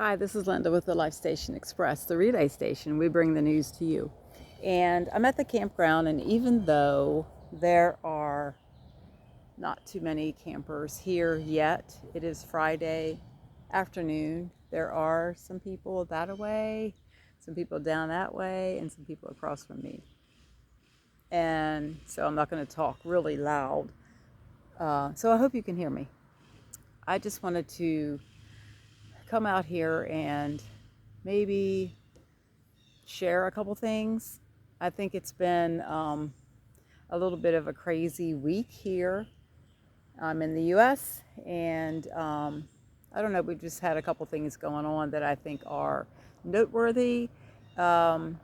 Hi, this is Linda with the Life Station Express, the relay station. We bring the news to you. And I'm at the campground, and even though there are not too many campers here yet, it is Friday afternoon. There are some people that way, some people down that way, and some people across from me. And so I'm not going to talk really loud. So I hope you can hear me. I just wanted to come out here and maybe share a couple things. I think it's been a little bit of a crazy week here. I'm in the US, and I don't know, we've just had a couple things going on that I think are noteworthy. Um,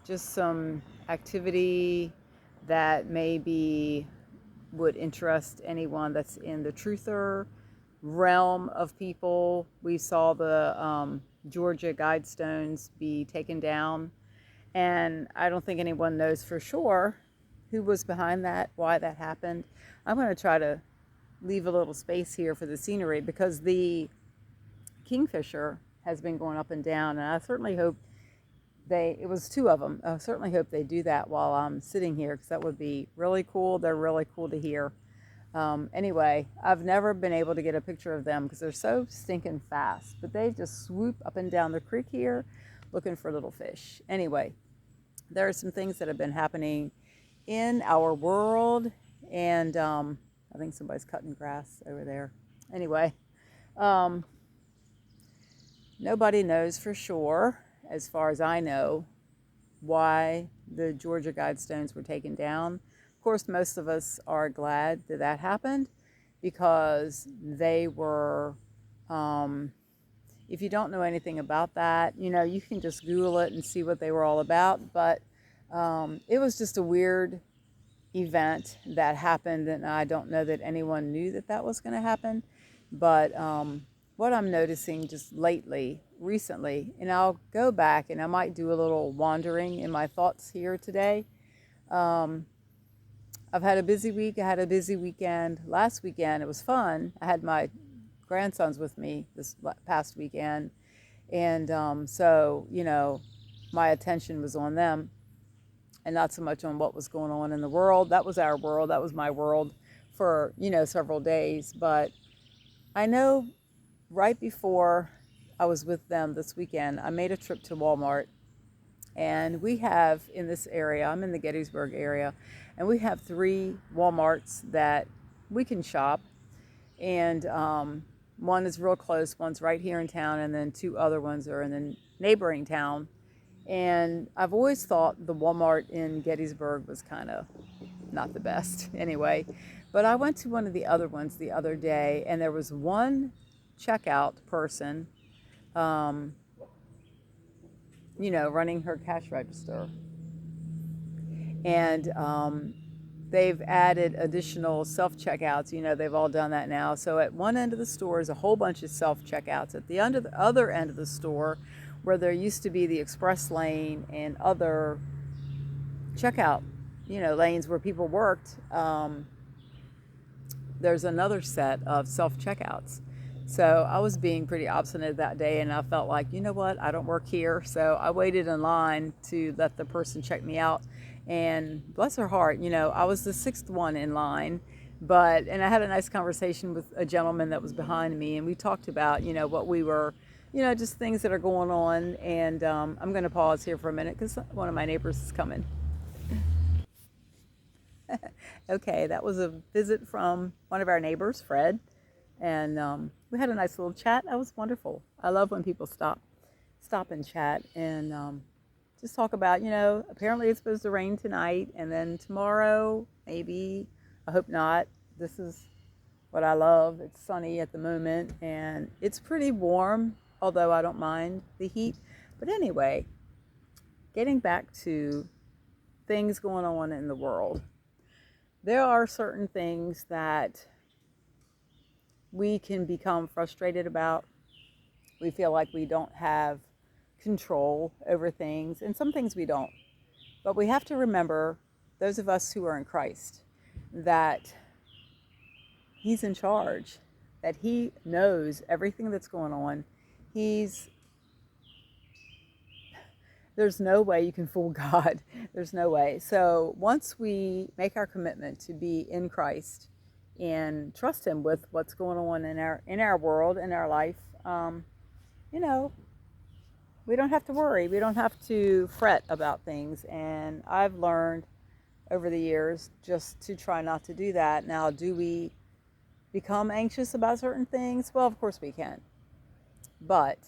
just some activity that maybe would interest anyone that's in the truther realm of people. We saw the Georgia Guidestones be taken down, and I don't think anyone knows for sure who was behind that, why that happened. I'm going to try to leave a little space here for the scenery because the kingfisher has been going up and down, and I certainly hope it was two of them. I certainly hope they do that while I'm sitting here because that would be really cool. They're really cool to hear. Anyway, I've never been able to get a picture of them because they're so stinking fast, but they just swoop up and down the creek here looking for little fish. Anyway, there are some things that have been happening in our world, and I think somebody's cutting grass over there. Anyway, um, nobody knows for sure, as far as I know, why the Georgia Guidestones were taken down. Of course, most of us are glad that that happened because they were, if you don't know anything about that, you can just Google it and see what they were all about. But it was just a weird event that happened, and I don't know that anyone knew that that was going to happen. But what I'm noticing just recently, and I'll go back and I might do a little wandering in my thoughts here today. Um, I've had a busy week. I had a busy weekend. Last weekend, it was fun. I had my grandsons with me this past weekend. And so, my attention was on them and not so much on what was going on in the world. That was our world. That was my world for, several days. But I know right before I was with them this weekend, I made a trip to Walmart. And we have in this area, I'm in the Gettysburg area, and we have 3 Walmarts that we can shop. And one is real close, one's right here in town, and then 2 other ones are in the neighboring town. And I've always thought the Walmart in Gettysburg was kind of not the best anyway. But I went to one of the other ones the other day, and there was one checkout person, um, running her cash register. And they've added additional self-checkouts. They've all done that now. So at one end of the store is a whole bunch of self-checkouts. At the other end of the store, where there used to be the express lane and other checkout, lanes where people worked, there's another set of self-checkouts. So I was being pretty obstinate that day, and I felt like, you know what, I don't work here. So I waited in line to let the person check me out. And bless her heart, I was the 6th one in line. And I had a nice conversation with a gentleman that was behind me, and we talked about, what we were, just things that are going on. And I'm going to pause here for a minute because one of my neighbors is coming. Okay, that was a visit from one of our neighbors, Fred. And we had a nice little chat. That was wonderful. I love when people stop and chat and just talk about, apparently it's supposed to rain tonight, and then tomorrow, maybe, I hope not. This is what I love. It's sunny at the moment, and it's pretty warm, although I don't mind the heat. But anyway, getting back to things going on in the world, there are certain things that we can become frustrated about. We feel like we don't have control over things, and some things we don't. But we have to remember, those of us who are in Christ, that He's in charge. that he knows everything that's going on. He's There's no way you can fool God. There's no way. So once we make our commitment to be in Christ and trust Him with what's going on in our world, in our life, you know, we don't have to worry. We don't have to fret about things. And I've learned over the years just to try not to do that. Now, do we become anxious about certain things? Well, of course we can. But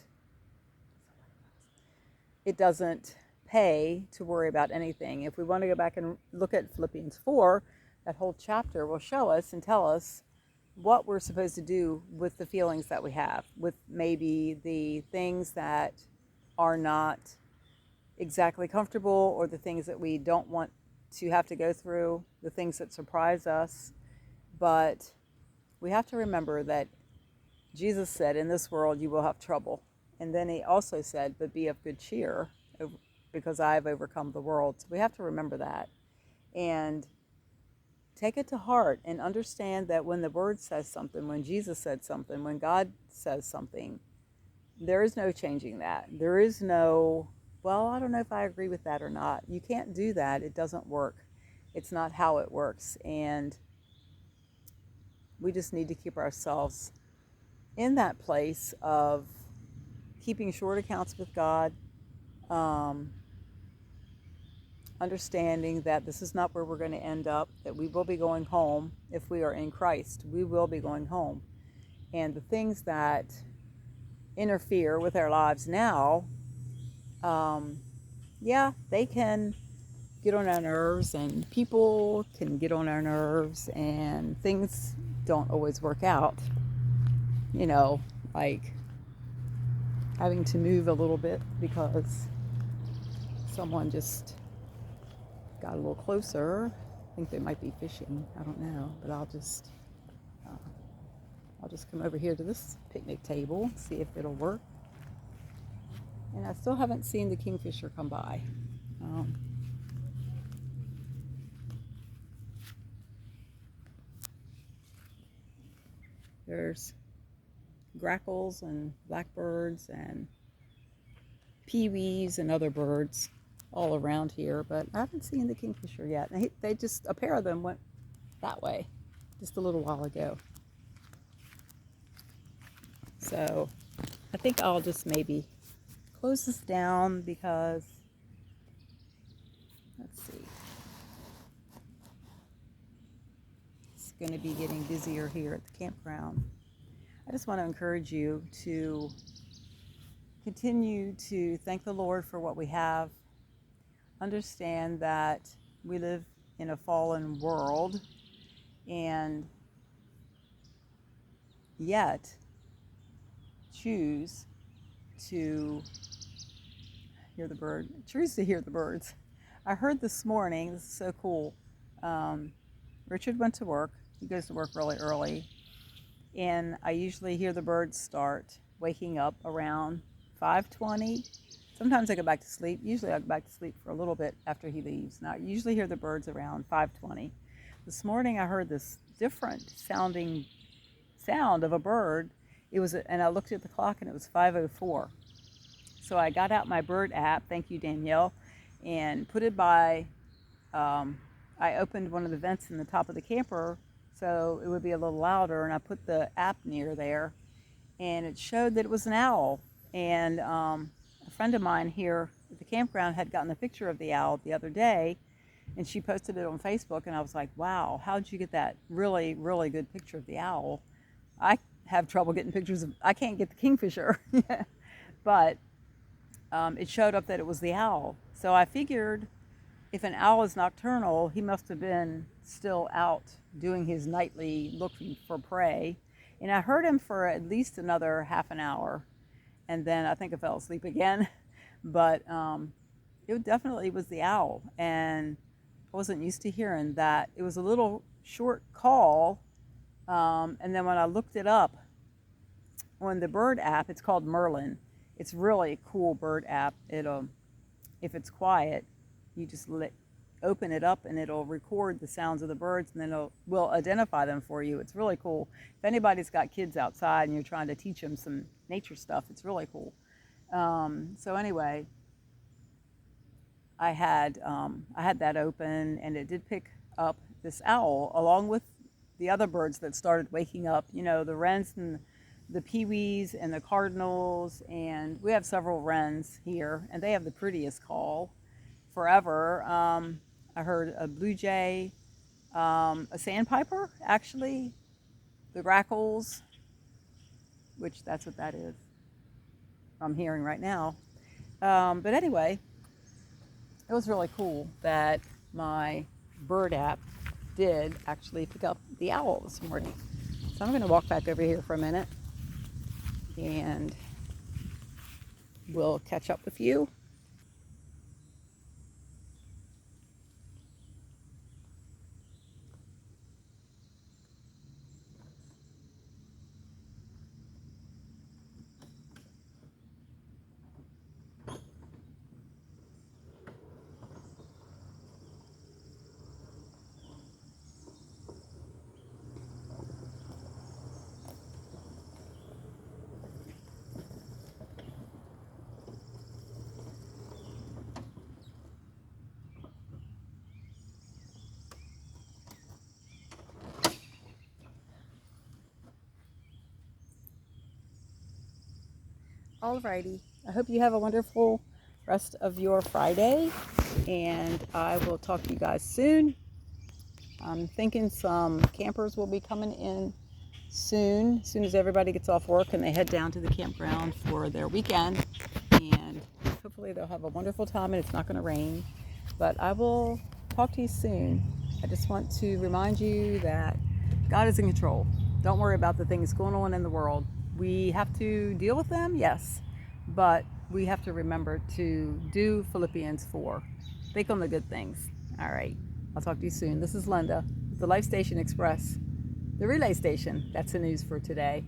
it doesn't pay to worry about anything. If we want to go back and look at Philippians 4, that whole chapter will show us and tell us what we're supposed to do with the feelings that we have, with maybe the things that are not exactly comfortable, or the things that we don't want to have to go through, the things that surprise us. But we have to remember that Jesus said, in this world you will have trouble. And then he also said, but be of good cheer, because I have overcome the world. So we have to remember that and take it to heart and understand that when the Word says something, when Jesus said something, when God says something, there is no changing that. There is no, well, I don't know if I agree with that or not. You can't do that. It doesn't work. It's not how it works. And we just need to keep ourselves in that place of keeping short accounts with God, understanding that this is not where we're going to end up, that we will be going home. If we are in Christ, we will be going home. And the things that interfere with our lives now, yeah, they can get on our nerves, and people can get on our nerves, and things don't always work out. You know, like having to move a little bit because someone just got a little closer. I think they might be fishing. I don't know, but I'll just come over here to this picnic table, see if it'll work. And I still haven't seen the kingfisher come by. There's grackles and blackbirds and peewees and other birds all around here, but I haven't seen the kingfisher yet. They just, a pair of them went that way just a little while ago. So I think I'll just maybe close this down because, let's see, it's going to be getting busier here at the campground. I just want to encourage you to continue to thank the Lord for what we have. Understand that we live in a fallen world, and yet choose to hear the birds. I heard this morning, this is so cool. Richard went to work. He goes to work really early, and I usually hear the birds start waking up around 5:20. Sometimes I go back to sleep. Usually I go back to sleep for a little bit after he leaves. Now I usually hear the birds around 5:20. This morning I heard this different sounding sound of a bird. And I looked at the clock and it was 5:04. So I got out my bird app, thank you Danielle, and put it by, I opened one of the vents in the top of the camper so it would be a little louder, and I put the app near there, and it showed that it was an owl. And a friend of mine here at the campground had gotten a picture of the owl the other day, and she posted it on Facebook, and I was like, wow, how did you get that really, really good picture of the owl? I have trouble getting pictures I can't get the kingfisher, but it showed up that it was the owl. So I figured if an owl is nocturnal, he must have been still out doing his nightly looking for prey. And I heard him for at least another half an hour, and then I think I fell asleep again. But it definitely was the owl, and I wasn't used to hearing that. It was a little short call, and then when I looked it up on the bird app, it's called Merlin. It's really a cool bird app. If it's quiet, you just open it up and it'll record the sounds of the birds, and then will identify them for you. It's really cool. If anybody's got kids outside and you're trying to teach them some nature stuff, it's really cool. So anyway, I had that open, and it did pick up this owl along with the other birds that started waking up. You know, the wrens and the peewees and the cardinals, and we have several wrens here, and they have the prettiest call forever. I heard a blue jay, a sandpiper, actually, the grackles, which that's what that is. I'm hearing right now. But anyway, it was really cool that my bird app did actually pick up the owl this morning. So I'm going to walk back over here for a minute and we'll catch up with you. Alrighty, I hope you have a wonderful rest of your Friday, and I will talk to you guys soon. I'm thinking some campers will be coming in soon as everybody gets off work and they head down to the campground for their weekend, and hopefully they'll have a wonderful time and it's not going to rain. But I will talk to you soon. I just want to remind you that God is in control. Don't worry about the things going on in the world. We have to deal with them, yes, but we have to remember to do Philippians 4. Think on the good things. All right, I'll talk to you soon. This is Linda, the Life Station Express, the relay station. That's the news for today.